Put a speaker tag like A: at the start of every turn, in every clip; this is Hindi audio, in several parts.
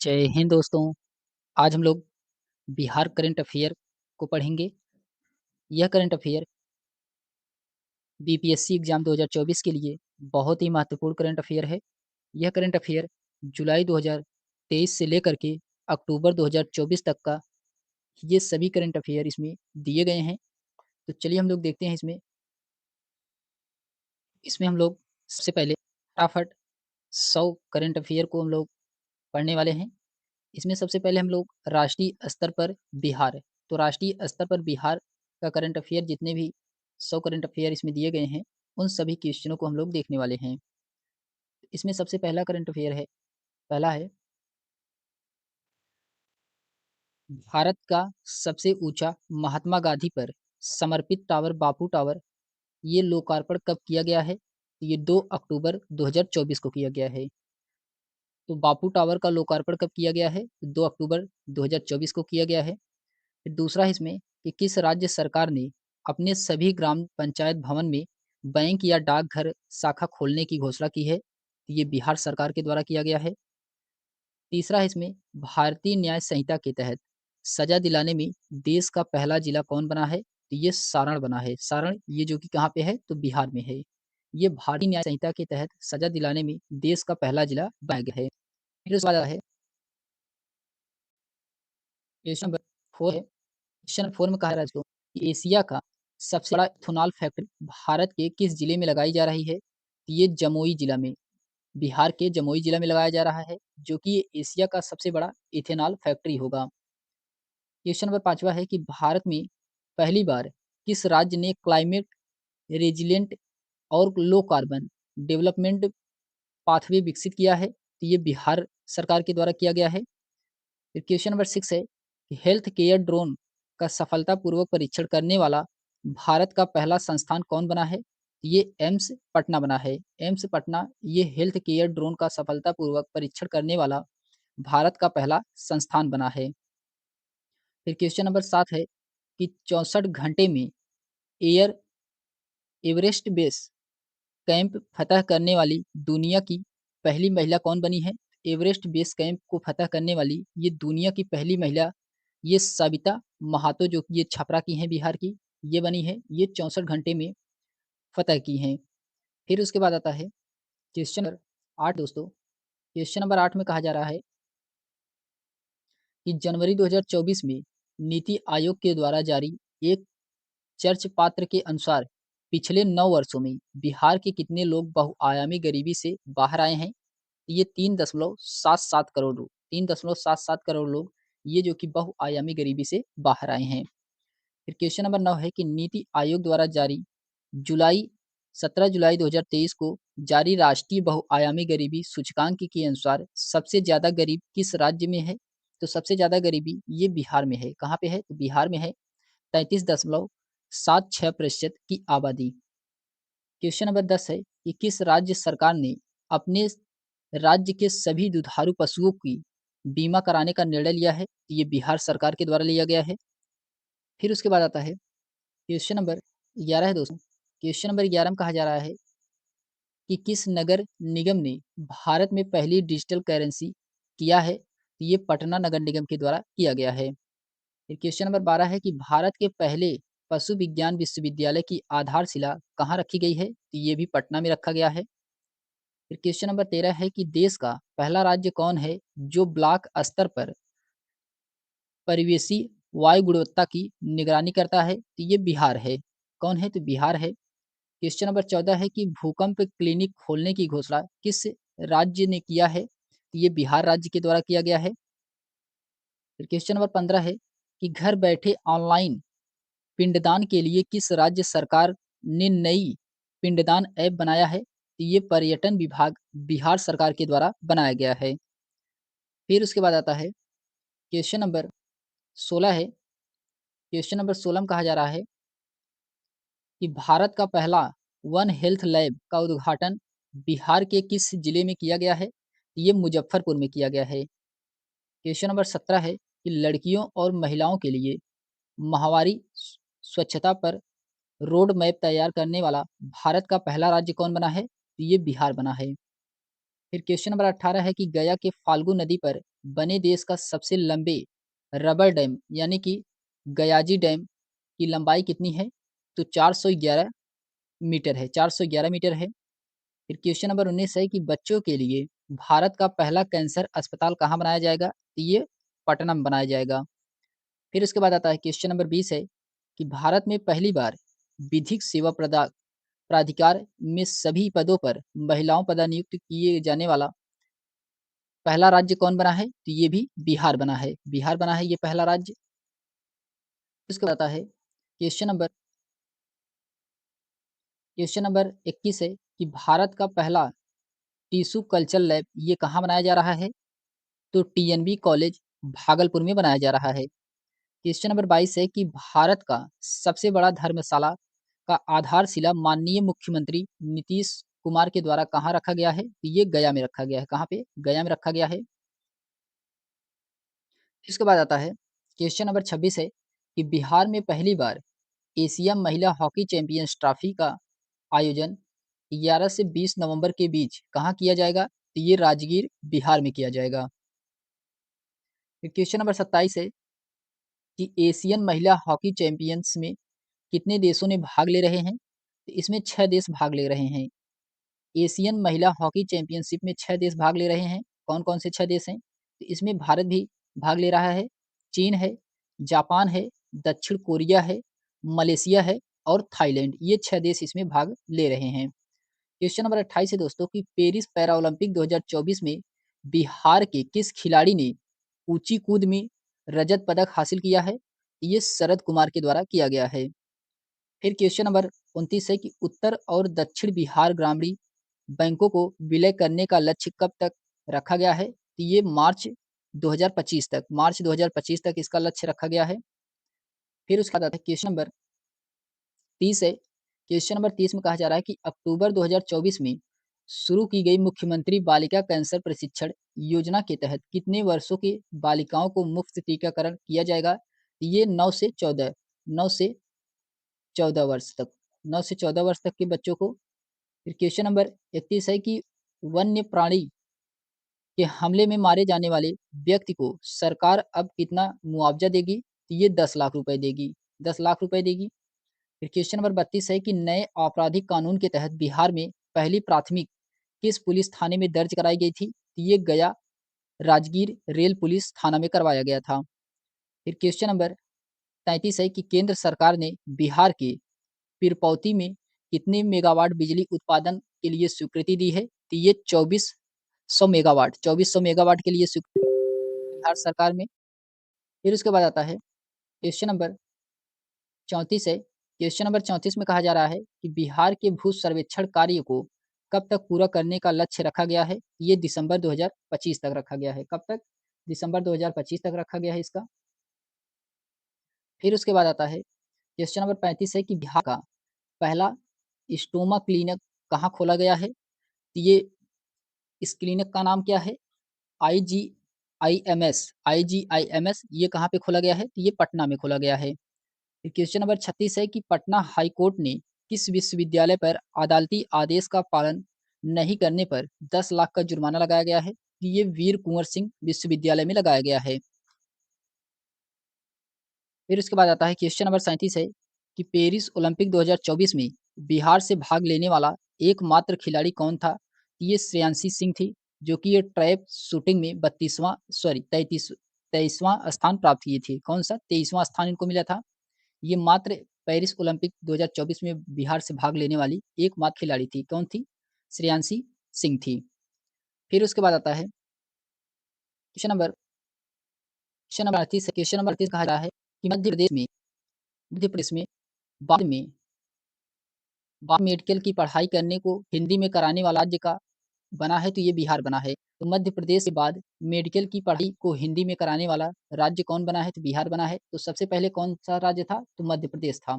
A: जय हिंद दोस्तों। आज हम लोग बिहार करंट अफेयर को पढ़ेंगे। यह करंट अफेयर बीपीएससी एग्जाम 2024 के लिए बहुत ही महत्वपूर्ण करंट अफेयर है। यह करंट अफेयर जुलाई 2023 से लेकर के अक्टूबर 2024 तक का ये सभी करंट अफेयर इसमें दिए गए हैं। तो चलिए हम लोग देखते हैं इसमें हम लोग सबसे पहले फटाफट 100 करंट अफेयर को हम लोग पढ़ने वाले हैं। इसमें सबसे पहले हम लोग राष्ट्रीय स्तर पर बिहार, तो राष्ट्रीय स्तर पर बिहार का करंट अफेयर जितने भी 100 करंट अफेयर इसमें दिए गए हैं, उन सभी क्वेश्चनों को हम लोग देखने वाले हैं। इसमें सबसे पहला करंट अफेयर है, पहला है भारत का सबसे ऊंचा महात्मा गांधी पर समर्पित टावर बापू टावर, ये लोकार्पण कब किया गया है? ये 2 अक्टूबर 2024 को किया गया है। तो बापू टावर का लोकार्पण कब किया गया है? 2 अक्टूबर 2024 को किया गया है। फिर दूसरा है इसमें कि किस राज्य सरकार ने अपने सभी ग्राम पंचायत भवन में बैंक या डाकघर शाखा खोलने की घोषणा की है? तो ये बिहार सरकार के द्वारा किया गया है। तीसरा है इसमें भारतीय न्याय संहिता के तहत सजा दिलाने में देश का पहला जिला कौन बना है? तो ये सारण बना है। सारण ये जो कि कहाँ पे है? तो बिहार में है। ये भारतीय न्याय संहिता के तहत सजा दिलाने में देश का पहला जिला बनाया गया है। फिर उसके बाद है क्वेश्चन नंबर 4 है। क्वेश्चन 4 में कहा जा रहा है इसको कि एशिया का सबसे बड़ा इथेनॉल फैक्ट्री भारत के किस जिले में लगाई जा रही है? तो ये जमुई जिला में, बिहार के जमुई जिला में लगाया जा रहा है, जो कि ये एशिया का सबसे बड़ा इथेनॉल फैक्ट्री होगा। क्वेश्चन नंबर 5वां है कि भारत में पहली बार किस राज्य ने क्लाइमेट रेजिलिएंट और लो कार्बन डेवलपमेंट पाथवे विकसित किया है? तो ये बिहार सरकार के द्वारा किया गया है। फिर क्वेश्चन नंबर 6 है कि हेल्थ केयर ड्रोन का सफलतापूर्वक परीक्षण करने वाला भारत का पहला संस्थान कौन बना है? ये एम्स पटना बना है। एम्स पटना ये हेल्थ केयर ड्रोन का सफलतापूर्वक परीक्षण करने वाला भारत का पहला संस्थान बना है। फिर क्वेश्चन नंबर 7 है कि 64 घंटे में एयर एवरेस्ट बेस कैंप फतह करने वाली दुनिया की पहली महिला कौन बनी है? एवरेस्ट बेस कैंप को फतह करने वाली ये दुनिया की पहली महिला ये सविता महातो, जो कि ये छपरा की हैं, बिहार की, ये बनी है। ये 64 घंटे में फतह की हैं। फिर उसके बाद आता है क्वेश्चन नंबर 8 दोस्तों। क्वेश्चन नंबर 8 में कहा जा रहा है कि जनवरी 2024 में नीति आयोग के द्वारा जारी एक चर्च पात्र के अनुसार पिछले 9 वर्षों में बिहार के कितने लोग बहुआयामी गरीबी से बाहर आए हैं? ये 3.77 करोड़ लोग, 3.77 करोड़ लोग ये जो कि बहुआयामी गरीबी से बाहर आए हैं। फिर क्वेश्चन नंबर 9 है कि नीति आयोग द्वारा जारी जुलाई 17 जुलाई 2023 को जारी राष्ट्रीय बहुआयामी गरीबी सूचकांक के अनुसार सबसे ज्यादा गरीब किस राज्य में है? तो सबसे ज्यादा गरीबी ये बिहार में है। कहाँ पे है? तो बिहार में है। 33.76% की आबादी। क्वेश्चन नंबर 10 है कि किस राज्य सरकार ने अपने राज्य के सभी दुधारू पशुओं की बीमा कराने का निर्णय लिया है? ये बिहार सरकार के द्वारा लिया गया है। फिर उसके बाद आता है क्वेश्चन नंबर 11 है दोस्तों। क्वेश्चन नंबर 11 में कहा जा रहा है कि किस नगर निगम ने भारत में पहली डिजिटल करेंसी किया है? ये पटना नगर निगम के द्वारा किया गया है। फिर क्वेश्चन नंबर 12 है कि भारत के पहले पशु विज्ञान विश्वविद्यालय की आधारशिला कहाँ रखी गई है? तो ये भी पटना में रखा गया है। फिर क्वेश्चन नंबर 13 है कि देश का पहला राज्य कौन है जो ब्लॉक स्तर पर परिवेशी वायु गुणवत्ता की निगरानी करता है? तो ये बिहार है। कौन है? तो बिहार है। क्वेश्चन नंबर 14 है कि भूकंप क्लिनिक खोलने की घोषणा किस राज्य ने किया है? तो ये बिहार राज्य के द्वारा किया गया है। फिर क्वेश्चन नंबर 15 है कि घर बैठे ऑनलाइन पिंडदान के लिए किस राज्य सरकार ने नई पिंडदान ऐप बनाया है? तो ये पर्यटन विभाग बिहार सरकार के द्वारा बनाया गया है। फिर उसके बाद आता है क्वेश्चन नंबर 16 है। क्वेश्चन नंबर 16 में कहा जा रहा है कि भारत का पहला वन हेल्थ लैब का उद्घाटन बिहार के किस जिले में किया गया है? ये मुजफ्फरपुर में किया गया है। क्वेश्चन नंबर 17 है कि लड़कियों और महिलाओं के लिए माहवारी स्वच्छता पर रोड मैप तैयार करने वाला भारत का पहला राज्य कौन बना है? तो ये बिहार बना है। फिर क्वेश्चन नंबर 18 है कि गया के फाल्गु नदी पर बने देश का सबसे लंबे रबर डैम यानी कि गयाजी डैम की लंबाई कितनी है? तो 411 मीटर है, 411 मीटर है। फिर क्वेश्चन नंबर 19 है कि बच्चों के लिए भारत का पहला कैंसर अस्पताल कहाँ बनाया जाएगा? तो ये पटना में बनाया जाएगा। फिर उसके बाद आता है क्वेश्चन नंबर 20 है कि भारत में पहली बार विधिक सेवा प्राधिकार में सभी पदों पर महिलाओं पद नियुक्त किए जाने वाला पहला राज्य कौन बना है? तो ये भी बिहार बना है। बिहार बना है ये पहला राज्य। इसके बाद आता है क्वेश्चन नंबर 21 है कि भारत का पहला टिश्यू कल्चर लैब ये कहाँ बनाया जा रहा है? तो टीएनबी कॉलेज भागलपुर में बनाया जा रहा है। क्वेश्चन नंबर 22 है कि भारत का सबसे बड़ा धर्मशाला का आधारशिला माननीय मुख्यमंत्री नीतीश कुमार के द्वारा कहाँ रखा गया है? तो ये गया में रखा गया है। कहाँ पे? गया में रखा गया है। इसके बाद आता है क्वेश्चन नंबर 26 है कि बिहार में पहली बार एशिया महिला हॉकी चैंपियंस ट्रॉफी का आयोजन 11 से 20 नवंबर के बीच कहाँ किया जाएगा? तो ये राजगीर बिहार में किया जाएगा। फिर क्वेश्चन नंबर 27 है कि एशियन महिला हॉकी चैंपियंस में कितने देशों ने भाग ले रहे हैं? तो इसमें 6 देश भाग ले रहे हैं। एशियन महिला हॉकी चैंपियनशिप में 6 देश भाग ले रहे हैं। कौन-कौन से 6 देश हैं? तो इसमें भारत भी भाग ले रहा है, चीन है, जापान है, दक्षिण कोरिया है, मलेशिया है और थाईलैंड। ये 6 देश इसमें भाग ले रहे हैं। क्वेश्चन नंबर 28 है दोस्तों कि पेरिस पैरालंपिक 2024 में बिहार के किस खिलाड़ी ने ऊंची कूद में रजत पदक हासिल किया है? ये शरद कुमार के द्वारा किया गया है। फिर क्वेश्चन नंबर 29 है कि उत्तर और दक्षिण बिहार ग्रामीण बैंकों को विलय करने का लक्ष्य कब तक रखा गया है? तो ये मार्च 2025 तक इसका लक्ष्य रखा गया है। फिर उसके बाद आता है क्वेश्चन नंबर 30 है। क्वेश्चन नंबर 30 में कहा जा रहा है कि अक्टूबर 2024 में शुरू की गई मुख्यमंत्री बालिका कैंसर प्रशिक्षण योजना के तहत कितने वर्षों की बालिकाओं को मुफ्त टीकाकरण किया जाएगा? ये 9 से 14 वर्ष तक 9 से 14 वर्ष तक के बच्चों को। फिर क्वेश्चन नंबर 31 है कि वन्य प्राणी के हमले में मारे जाने वाले व्यक्ति को सरकार अब कितना मुआवजा देगी? तो ये 10 लाख रुपए देगी। 10 लाख रुपए देगी। फिर क्वेश्चन नंबर 32 है कि नए आपराधिक कानून के तहत बिहार में पहली प्राथमिक किस पुलिस थाने में दर्ज कराई गई थी? तो ये गया राजगीर रेल पुलिस थाना में करवाया गया था। फिर क्वेश्चन नंबर 33 है कि केंद्र सरकार ने बिहार के पीरपौती में कितने मेगावाट बिजली उत्पादन के लिए स्वीकृति दी है? तो ये 2400 मेगावाट के लिए स्वीकृति बिहार सरकार में। फिर उसके बाद आता है क्वेश्चन नंबर 34 है। क्वेश्चन नंबर 34 में कहा जा रहा है कि बिहार के भू सर्वेक्षण कार्य को कब तक पूरा करने का लक्ष्य रखा गया है? ये दिसंबर 2025 तक रखा गया है। कब तक? दिसंबर 2025 तक रखा गया है इसका। फिर उसके बाद आता है क्वेश्चन नंबर 35 है कि बिहार का पहला स्टोमा क्लिनिक कहाँ खोला गया है? तो ये इस क्लिनिक का नाम क्या है? आईजीआईएमएस ये कहाँ पे खोला गया है? तो ये पटना में खोला गया है। फिर क्वेश्चन नंबर 36 है कि पटना हाई कोर्ट ने किस विश्वविद्यालय पर अदालती आदेश का पालन नहीं करने पर 10 लाख का जुर्माना लगाया गया है? तो ये वीर कुंवर सिंह विश्वविद्यालय में लगाया गया है। फिर उसके बाद आता है क्वेश्चन नंबर 37 है कि पेरिस ओलंपिक 2024 में बिहार से भाग लेने वाला एकमात्र खिलाड़ी कौन था? ये श्रेयांशी सिंह थी, जो कि ये ट्रैप शूटिंग में 23वां स्थान प्राप्त किए थे। कौन सा? 23वां स्थान इनको मिला था। ये मात्र पेरिस ओलंपिक 2024 में बिहार से भाग लेने वाली एकमात्र खिलाड़ी थी। कौन थी? श्रेयांशी सिंह थी। फिर उसके बाद आता है क्वेश्चन नंबर 38 कहा जा रहा है कि मध्य प्रदेश में बाद में मेडिकल की पढ़ाई करने को हिंदी में कराने वाला राज्य का बना है, तो ये बिहार बना है। तो मध्य प्रदेश के बाद मेडिकल की पढ़ाई को हिंदी में कराने वाला राज्य कौन बना है? तो बिहार बना है। तो सबसे पहले कौन सा राज्य था? तो मध्य प्रदेश था।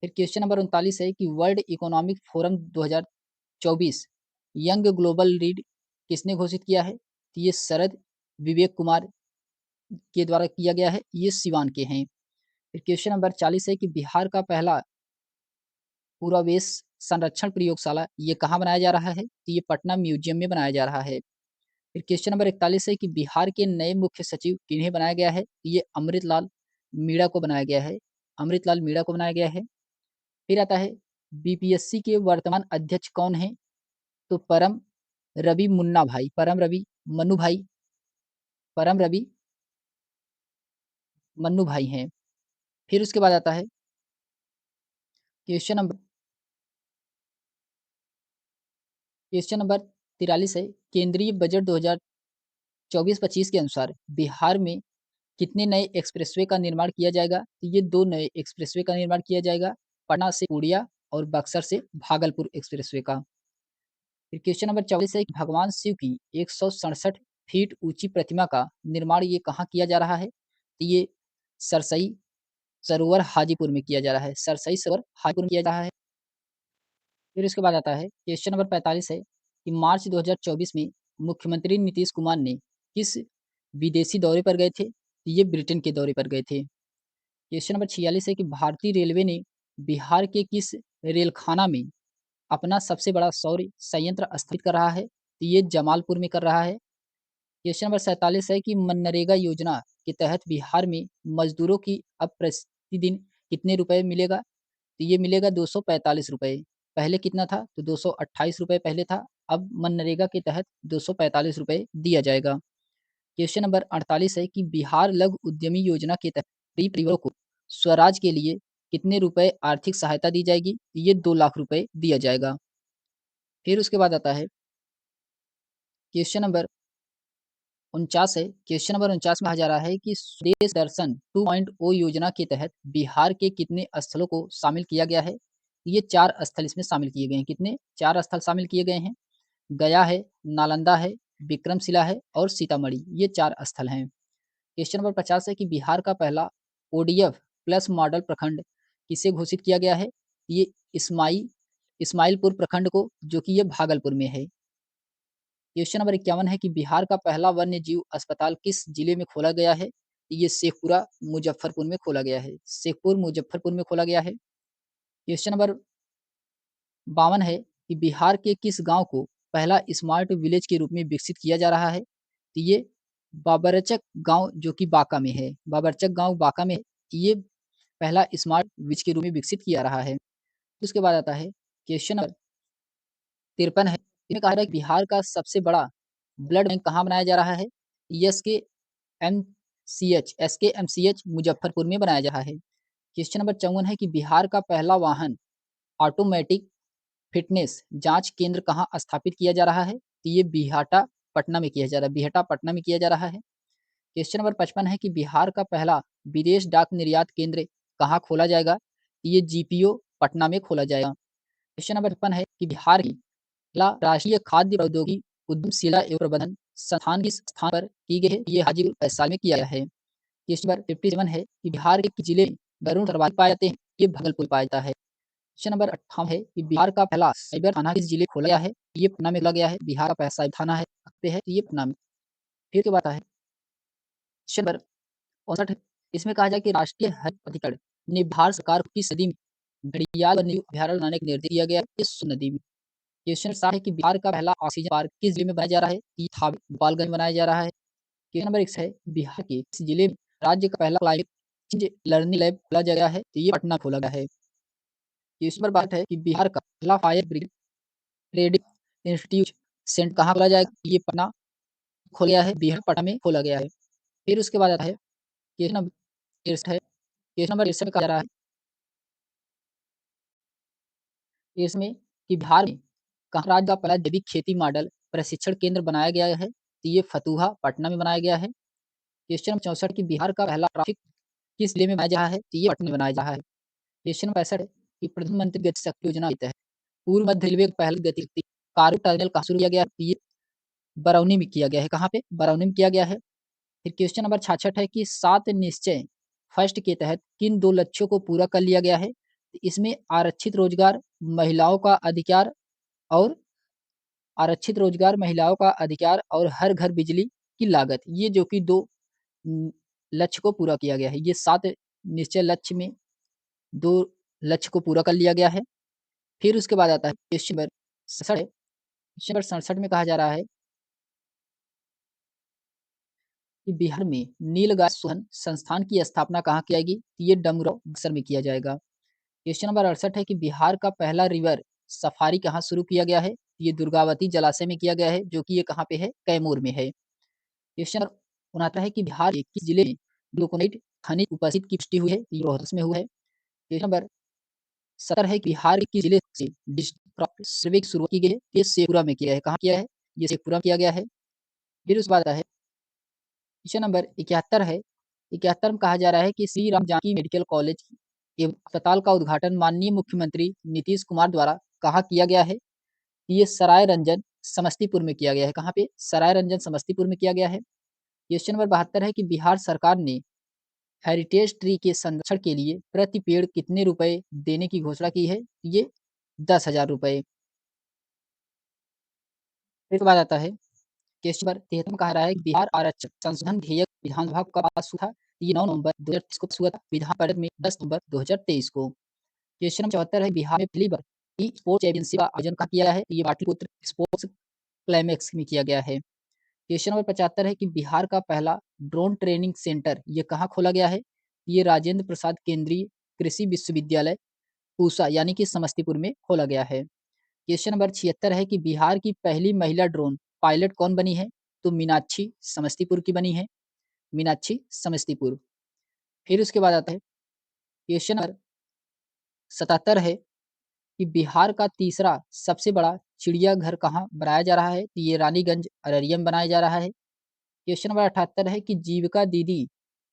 A: फिर क्वेश्चन नंबर 39 है कि world economic forum 2024 young global lead किसने घोषित किया है? तो ये शरद विवेक कुमार के द्वारा किया गया है। ये सिवान के हैं। फिर क्वेश्चन नंबर 40 है कि बिहार का पहला पूरावेश संरक्षण प्रयोगशाला ये कहाँ बनाया जा रहा है? तो ये पटना म्यूजियम में बनाया जा रहा है। फिर क्वेश्चन नंबर 41 है कि बिहार के नए मुख्य सचिव किन्हें बनाया गया है? ये अमृतलाल मीणा को बनाया गया है। अमृतलाल मीणा को बनाया गया है। फिर आता है बीपीएससी के वर्तमान अध्यक्ष कौन हैं? तो परम रवि मुन्ना भाई, परम रवि मन्नू भाई, परम रवि मन्नू भाई हैं। फिर उसके बाद आता है क्वेश्चन नंबर क्वेश्चन नंबर 43 है, केंद्रीय बजट 2024-25 के अनुसार बिहार में कितने नए एक्सप्रेसवे का निर्माण किया जाएगा? तो ये 2 नए एक्सप्रेसवे का निर्माण किया जाएगा, पटना से पूर्णिया और बक्सर से भागलपुर एक्सप्रेसवे का। फिर क्वेश्चन नंबर 44 है कि भगवान शिव की 167 फीट ऊंची प्रतिमा का निर्माण ये कहाँ किया जा रहा है? तो ये सरसई सरोवर हाजीपुर में किया जा रहा है। सरसई सरोवर हाजीपुर में किया जा रहा है। फिर उसके बाद आता है क्वेश्चन नंबर 45 है कि मार्च 2024 में मुख्यमंत्री नीतीश कुमार ने किस विदेशी दौरे पर गए थे? तो ये ब्रिटेन के दौरे पर गए थे। क्वेश्चन नंबर 46 है कि भारतीय रेलवे ने बिहार के किस रेलखाना में अपना सबसे बड़ा सौर संयंत्र स्थापित कर रहा है? तो ये जमालपुर में कर रहा है। क्वेश्चन नंबर 47 है कि मनरेगा योजना के तहत बिहार में मजदूरों की अब प्रतिदिन कितने रुपए मिलेगा? तो ये मिलेगा 245 रुपए। पहले कितना था? तो 228 रुपए पहले था। अब मनरेगा के तहत 245 रुपए दिया जाएगा। क्वेश्चन नंबर 48 है कि बिहार लघु उद्यमी योजना के तहत गरीब परिवारों को स्वराज के लिए कितने रुपए आर्थिक सहायता दी जाएगी? ये 2 लाख रुपए दिया जाएगा। फिर उसके बाद आता है क्वेश्चन नंबर 49 है। क्वेश्चन नंबर 49 में कहा जा रहा है कि स्वदेश दर्शन 2.0 योजना के तहत बिहार के कितने स्थलों को शामिल किया गया है? ये 4 स्थल इसमें शामिल किए गए हैं। कितने? 4 स्थल शामिल किए गए हैं। गया है, नालंदा है, विक्रमशिला है और सीतामढ़ी, ये 4 स्थल हैं। क्वेश्चन नंबर 50 है कि बिहार का पहला ओडीएफ प्लस मॉडल प्रखंड किसे घोषित किया गया है? ये इस्माइलपुर प्रखंड को, जो कि ये भागलपुर में है। क्वेश्चन नंबर 51 है कि बिहार का पहला वन्य जीव अस्पताल किस जिले में खोला गया है? ये शेखपुरा मुजफ्फरपुर में खोला गया है। शेखपुर मुजफ्फरपुर में खोला गया है। क्वेश्चन नंबर 52 है कि बिहार के किस गांव को पहला स्मार्ट विलेज के रूप में विकसित किया जा रहा है? तो ये बाबरचक गांव, जो कि बांका में है। बाबरचक गांव बांका में है। ये पहला स्मार्ट विलेज के रूप में विकसित किया रहा है। उसके बाद आता है क्वेश्चन नंबर 53 है। इसमें कहा है कि बिहार का सबसे बड़ा ब्लड बैंक कहाँ बनाया जा रहा है? एसकेएमसीएच मुजफ्फरपुर में बनाया जा रहा है। क्वेश्चन नंबर 54 है कि बिहार का पहला वाहन ऑटोमेटिक फिटनेस जांच केंद्र कहाँ स्थापित किया जा रहा है? तो ये बिहाटा पटना में किया जा रहा है। बिहटा पटना में किया जा रहा है। क्वेश्चन नंबर 55 है कि बिहार का पहला विदेश डाक निर्यात केंद्र कहाँ खोला जाएगा? तो ये जीपीओ पटना में खोला जाएगा। क्वेश्चन नंबर 56 है कि बिहार की राष्ट्रीय खाद्य प्रौद्योगिकी उद्यमशिला एवं प्रबंधन संस्थान किस स्थान पर की गई है? ये हाजीपुर वैशाली में किया गया है। क्वेश्चन नंबर 57 है कि बिहार के किस जिले में गरुड़ सर्वाधिक पाए जाते हैं? ये भागलपुर पाया जाता है। क्वेश्चन नंबर 58 है कि बिहार का पहला साइबर थाना किस जिले में खोला गया है? ये पटना में खोला गया है। बिहार का पहला साइबर थाना है ये पटना में। फिर के बाद है क्वेश्चन नंबर 59 है। इसमें कहा जाए कि राष्ट्रीय हरित प्राधिकरण ने बिहार सरकार को किस सदी में घड़ियाल वन्यजीव अभयारण्य बनाने का निर्देश दिया गया है? इस नदी में। क्वेश्चन 60 है कि बिहार का पहला ऑक्सीजन पार्क किस जिले में बनाया जा रहा है? ये थावे गोपालगंज में बनाया जा रहा है। क्वेश्चन नंबर 1 है बिहार के किस जिले में राज्य का पहला क्लाइमेट चेंज लर्निंग लैब खोला गया है? तो ये पटना खोला गया है। क्वेश्चन नंबर 12 है कि बिहार का पहला fire brigade training institute centre कहाँ खोला जाएगा? ये पटना खोला गया है। बिहार पटना में खोला गया है। फिर उसके बाद आता है क्वेश्चन नंबर 63 है। क्वेश्चन नंबर 63 में कहा जा रहा है इसमें कि बिहार में कहाँ राज्य का पहला जैविक खेती मॉडल प्रशिक्षण केंद्र बनाया गया है? तो ये फतुहा पटना में बनाया गया है। क्वेश्चन नंबर 64 कि बिहार का पहला ट्रैफिक किस जिले में बनाया जा रहा है? तो ये पटना में बनाया जा रहा है। क्वेश्चन नंबर 65 है कि प्रधानमंत्री गति शक्ति योजना के तहत पूर्व मध्य रेलवे का पहला गति कार्गो टर्मिनल कहाँ शुरू किया गया है? तो ये बरौनी में किया गया है। कहाँ पे? बरौनी में किया गया है। फिर क्वेश्चन नंबर 66 है कि 7 निश्चय फर्स्ट के तहत किन 2 लक्ष्यों को पूरा कर लिया गया है? तो इसमें और महिलाओं का अधिकार और हर घर बिजली की लागत, ये जो कि 2 लक्ष्य को पूरा किया गया है। ये 7 निश्चय लक्ष्य में 2 लक्ष्य को पूरा कर लिया गया है। फिर उसके बाद आता है क्वेश्चन नंबर 67 है। क्वेश्चन नंबर 67 में कहा जा रहा है कि बिहार में नीलगाय शोधन संस्थान की स्थापना कहाँ की जाएगी? ये डमराव बक्सर में किया जाएगा। क्वेश्चन नंबर 68 है कि बिहार का पहला रिवर सफारी कहाँ शुरू किया गया है? ये दुर्गावती जलाशय में किया गया है, जो कि ये कहाँ पे है? कैमूर में है। क्वेश्चन नंबर 69 है कि बिहार के किस जिले में ग्लूकोनाइट खनिज उपस्थित की पुष्टि हुई है? ये रोहतास में हुआ है। क्वेश्चन नंबर 70 है कि बिहार के किस जिले से डिजिटल क्रॉप सर्वे की शुरुआत की गई है? ये शेखपुरा में किया है। कहाँ किया है? ये शेखपुरा में किया गया है। फिर उसके बाद आता है क्वेश्चन नंबर 71 है। 71 में कहा जा रहा है कि श्री राम जानकी मेडिकल कॉलेज एवं अस्पताल का उद्घाटन माननीय मुख्यमंत्री नीतीश कुमार द्वारा कहाँ किया गया है? ये सराय रंजन समस्तीपुर में किया गया है। कहाँ पे? सराय रंजन समस्तीपुर में किया गया है। क्वेश्चन नंबर 72 है कि बिहार सरकार ने हेरिटेज ट्री के संरक्षण के लिए प्रति पेड़ कितने रुपए देने की घोषणा की है? ये 10,000 रुपए। फिर उसके बाद आता है क्वेश्चन नंबर 73 में कहा रहा है कि बिहार आरक्षण संशोधन विधेयक विधानसभा का पास हुआ था। ये 9 नवंबर 2023 को पास हुआ था। विधान परिषद में 10 नवंबर 2023 को। क्वेश्चन नंबर 74 है बिहार में पहली बार ई स्पोर्ट्स चैंपियनशिप का आयोजन कहाँ किया है? ये पाटलिपुत्र स्पोर्ट्स क्लाइमेक्स में किया गया है। क्वेश्चन नंबर 75 है कि बिहार का पहला ड्रोन ट्रेनिंग सेंटर ये कहाँ खोला गया है? ये राजेंद्र प्रसाद केंद्रीय कृषि विश्वविद्यालय पूसा यानी कि समस्तीपुर में खोला गया है। क्वेश्चन नंबर 76 है कि बिहार की पहली महिला ड्रोन पायलट कौन बनी है? तो मीनाक्षी समस्तीपुर की बनी है। मीनाक्षी समस्तीपुर। फिर उसके बाद आता है क्वेश्चन नंबर 77 है कि बिहार का तीसरा सबसे बड़ा चिड़ियाघर कहाँ बनाया जा रहा है? तो ये रानीगंज अररिया में बनाया जा रहा है। क्वेश्चन नंबर 78 है कि जीविका दीदी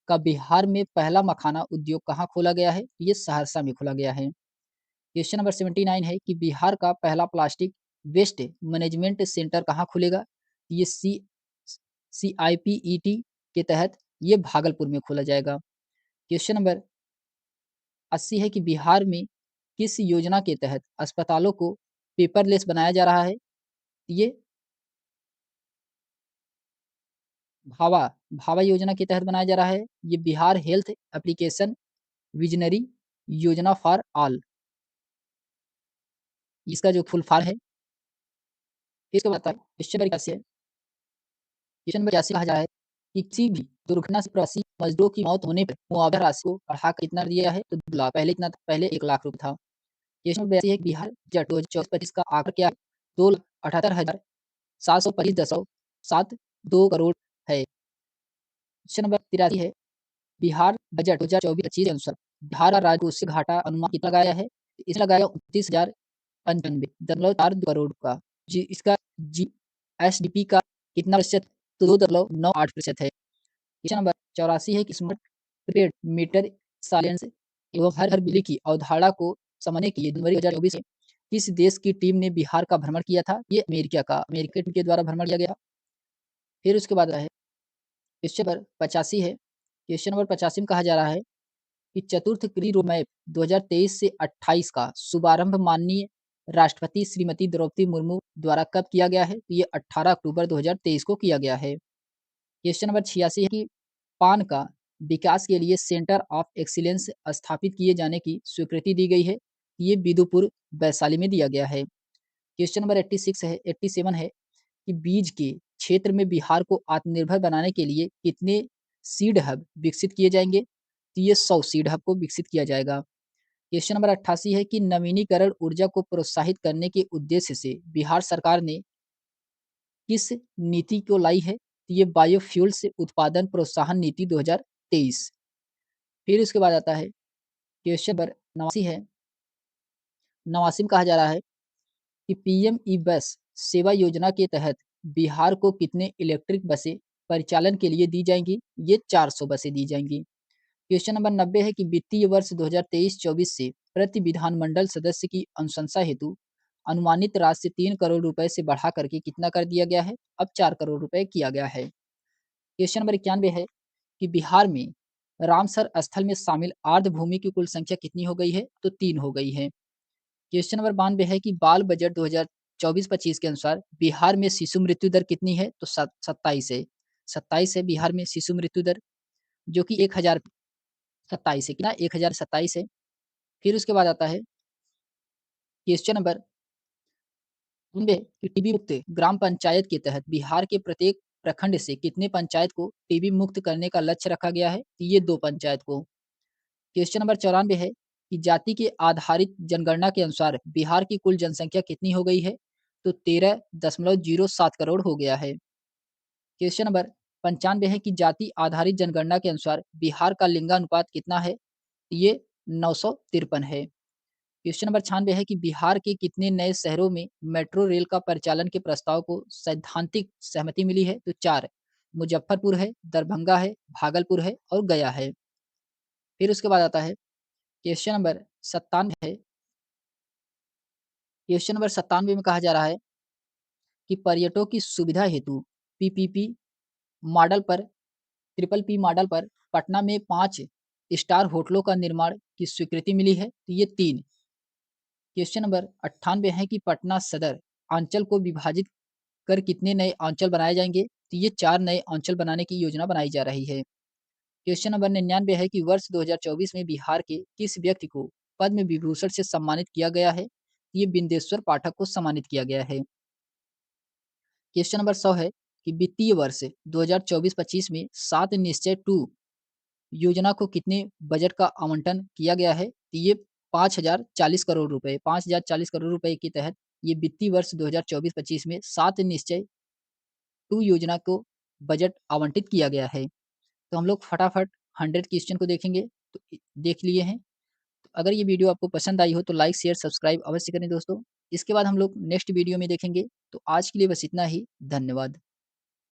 A: का बिहार में पहला मखाना उद्योग कहाँ खोला गया है? ये सहरसा में खोला गया है। क्वेश्चन नंबर 79 है कि बिहार का पहला प्लास्टिक वेस्ट मैनेजमेंट सेंटर कहाँ खुलेगा? ये CIPET के तहत ये भागलपुर में खोला जाएगा। क्वेश्चन नंबर 80 है कि बिहार में किस योजना के तहत अस्पतालों को पेपरलेस बनाया जा रहा है? ये भावा भावा योजना के तहत बनाया जा रहा है। ये बिहार हेल्थ एप्लीकेशन विजनरी योजना फॉर ऑल इसका जो फुल फॉर्म है। इसको बताता है क्वेश्चन नंबर 81 है। क्वेश्चन नंबर 81 कहा जा रहा है कि किसी भी दुर्घटना से प्रवासी मजदूरों की मौत होने पर मुआवजा राशि को बढ़ाकर कितना दिया है? तो 2 लाख पहले कितना था? पहले 1 लाख रुपए था। क्वेश्चन नंबर 82 है कि बिहार बजट 2024-25 का आंकड़ा क्या है? 2,78,725.72 करोड़ है। क्वेश्चन नंबर 83 है बिहार बजट 2024-25 के अनुसार बिहार का राजकोषीय घाटा अनुमान कितना लगाया है? इसने लगाया 29,095.42 करोड़ का। जी इसका GSDP का कितना प्रतिशत? तो 2.98% है। क्वेश्चन नंबर 84 है कि स्मार्ट प्रीपेड मीटर साइलेंस एवं हर घर बिजली की अवधारणा को समझने के लिए जनवरी 2024 में किस देश की टीम ने बिहार का भ्रमण किया था? ये अमेरिका टीम के द्वारा भ्रमण किया गया। फिर उसके बाद है क्वेश्चन नंबर 85 है। क्वेश्चन नंबर 85 में कहा जा रहा है कि चतुर्थ कृषि रोड मैप 2023 से 28 का शुभारंभ माननीय राष्ट्रपति श्रीमती द्रौपदी मुर्मू द्वारा कब किया गया है? तो ये 18 अक्टूबर 2023 को किया गया है। क्वेश्चन नंबर 86 है कि पान का विकास के लिए सेंटर ऑफ एक्सीलेंस स्थापित किए जाने की स्वीकृति दी गई है। ये बिदुपुर वैशाली में दिया गया है। क्वेश्चन नंबर 87 है कि बीज के क्षेत्र में बिहार को आत्मनिर्भर बनाने के लिए कितने सीड हब विकसित किए जाएंगे? तो ये 100 सीड हब को विकसित किया जाएगा। क्वेश्चन नंबर 88 है कि नवीनीकरण ऊर्जा को प्रोत्साहित करने के उद्देश्य से बिहार सरकार ने किस नीति को लाई है? तो ये बायोफ्यूल से उत्पादन प्रोत्साहन नीति 2023। फिर उसके बाद आता है क्वेश्चन नंबर 89 है। 89 में कहा जा रहा है कि पीएम ई बस सेवा योजना के तहत बिहार को कितने इलेक्ट्रिक बसें परिचालन के लिए दी जाएंगी? ये 400 बसें दी जाएंगी। क्वेश्चन नंबर 90 है कि वित्तीय वर्ष 2023-24 से प्रति विधानमंडल सदस्य की अनुशंसा हेतु अनुमानित राशि 3 करोड़ रुपए से बढ़ा करके कितना कर दिया गया है? अब 4 करोड़ रुपए किया गया है। क्वेश्चन नंबर 91 है कि बिहार में रामसर स्थल में शामिल आर्द्र भूमि की कुल संख्या कितनी हो गई है? तो 3 हो गई है। क्वेश्चन नंबर 92 है कि बाल बजट 2024-25 के अनुसार बिहार में शिशु मृत्यु दर कितनी है? तो 27 है। 27 है बिहार में शिशु मृत्यु दर, जो कि 1027 है। कितना? 1027 है। फिर उसके बाद आता है क्वेश्चन नंबर 92 कि टीबी मुक्त ग्राम पंचायत के तहत बिहार के प्रत्येक प्रखंड से कितने पंचायत को टीबी मुक्त करने का लक्ष्य रखा गया है? तो ये 2 पंचायत को। क्वेश्चन नंबर 94 है कि जाति के आधारित जनगणना के अनुसार बिहार की कुल जनसंख्या कितनी हो गई है? तो 13.07 करोड़ हो गया है। क्वेश्चन नंबर 95 है कि जाति आधारित जनगणना के अनुसार बिहार का लिंगानुपात कितना है? ये 953 है। क्वेश्चन नंबर 96 है कि बिहार के कितने नए शहरों में मेट्रो रेल का परिचालन के प्रस्ताव को सैद्धांतिक सहमति मिली है? तो 4 मुजफ्फरपुर है, दरभंगा है, भागलपुर है और गया है। फिर उसके बाद आता है क्वेश्चन नंबर 97 है। क्वेश्चन नंबर 97 में कहा जा रहा है कि पर्यटकों की सुविधा हेतु पीपीपी मॉडल पर ट्रिपल पी मॉडल पर पटना में 5 स्टार होटलों का निर्माण की स्वीकृति मिली है। तो ये 3। क्वेश्चन नंबर 98 है कि पटना सदर अंचल को विभाजित कर कितने नए अंचल बनाए जाएंगे? तो ये 4 नए अंचल बनाने की योजना बनाई जा रही है। क्वेश्चन नंबर 99 है कि वर्ष 2024 में बिहार के किस व्यक्ति को पद्म विभूषण से सम्मानित किया गया है? ये बिंदेश्वर पाठक को सम्मानित किया गया है। क्वेश्चन नंबर 100 है कि वित्तीय वर्ष 2024-25 में 7 निश्चय टू योजना को कितने बजट का आवंटन किया गया है? तो ये 5040 करोड़ रुपए 5040 करोड़ रुपए के तहत ये वित्तीय वर्ष 2024-25 में 7 निश्चय टू योजना को बजट आवंटित किया गया है। तो हम लोग फटाफट 100 क्वेश्चन को देखेंगे। तो देख लिए हैं। तो अगर ये वीडियो आपको पसंद आई हो तो लाइक, शेयर, सब्सक्राइब अवश्य करें दोस्तों। इसके बाद हम लोग नेक्स्ट वीडियो में देखेंगे। तो आज के लिए बस इतना ही। धन्यवाद।